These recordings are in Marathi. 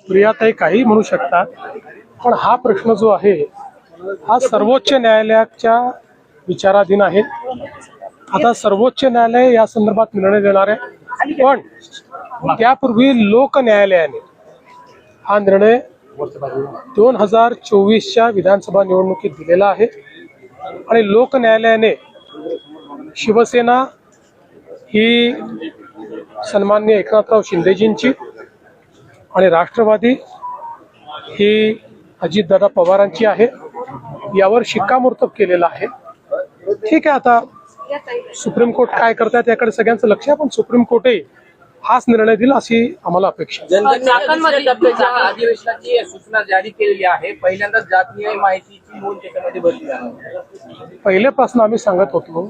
प्रियाताई काही म्हणू शकतात, पण हा प्रश्न जो आहे हा सर्वोच्च न्यायालयाच्या विचाराधीन आहे। आता सर्वोच्च न्यायालय या संदर्भात निर्णय देणार आहे, पण त्यापूर्वी लोक न्यायालयाने हा निर्णय 2024च्या विधानसभा निवडणुकीत दिलेला आहे आणि लोक न्यायालयाने शिवसेना ही सन्माननीय एकनाथराव शिंदेजींची आणि राष्ट्रवादी ही अजितदादा पवारांची आहे, यावर शिक्कामोर्तब केलेला आहे। ठीक आहे, आता सुप्रीम कोर्ट काय करतात याकडे सगळ्यांचं लक्ष आहे, पण सुप्रीम कोर्टही हाच निर्णय दिला अशी आम्हाला अपेक्षा अधिवेशनाची सूचना जारी केलेली आहे। पहिल्यांदाच जातीय माहितीची नोंद त्याच्यामध्ये भरली आहे। पहिल्यापासून आम्ही सांगत होतो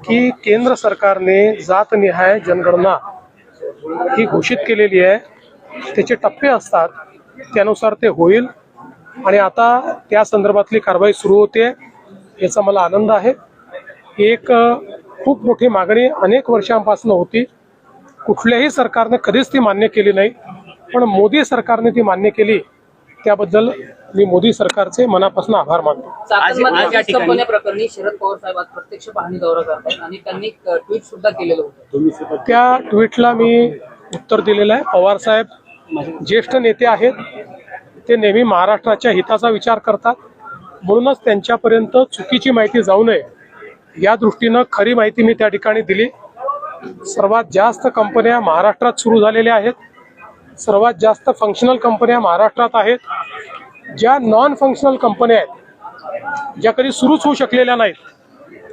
की केंद्र सरकारने जातनिहाय जनगणना ही घोषित केलेली आहे, त्याचे टप्पे असतात, त्यानुसार ते होईल आणि आता त्या संदर्भातली कारवाई सुरू होते, याचा मला आनंद आहे। एक खूप मोठी मागणी अनेक वर्षांपासून होती, कुठल्याही सरकारने कधीच ती मान्य केली नाही, पण मोदी सरकारने ती मान्य केली, त्याबद्दल मी मोदी सरकारचे मनापासून आभार मानतो। प्रकरणी शरद पवार साहेब आज प्रत्यक्ष पाहणी दौरा करतात आणि त्यांनी ट्विट सुद्धा केलेलं होतं। त्या ट्विटला मी उत्तर दिलेलं आहे। पवार साहेब ज्येष्ठ नेते आहेत, ते नेहमी महाराष्ट्राच्या हिताचा विचार करतात, म्हणूनच त्यांच्यापर्यंत चुकीची माहिती जाऊ नये या दृष्टीनं खरी माहिती मी त्या ठिकाणी दिली। सर्वात जास्त कंपन्या महाराष्ट्रात सुरू झालेल्या आहेत, सर्वात जास्त फंक्शनल कंपन्या महाराष्ट्रात आहेत। ज्या नॉन फंक्शनल कंपन्या आहेत, ज्या कधी सुरूच होऊ शकलेल्या नाहीत,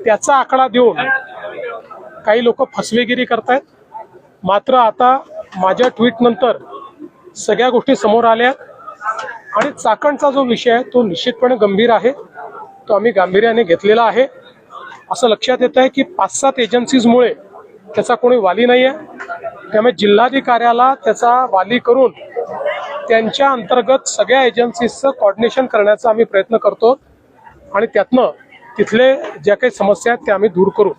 त्याचा आकडा देऊन काही लोक फसवेगिरी करतायत। मात्र आता माझ्या ट्विट नंतर सगळ्या गोष्टी समोर आल्या आणि चाकणचा जो विषय आहे तो निश्चितपणे गंभीर आहे, तो आम्ही गांभीर्याने घेतलेला आहे। असं लक्षात येत आहे की 5-7 एजन्सीजमुळे त्याचा कोणी वाली नाही आहे, त्यामुळे जिल्हाधिकाऱ्याला त्याचा वाली करून त्यांच्या अंतर्गत सगळ्या एजन्सीजचं कोऑर्डिनेशन करण्याचा आम्ही प्रयत्न करतो आणि त्यातनं तिथले ज्या काही समस्या आहेत त्या आम्ही दूर करू।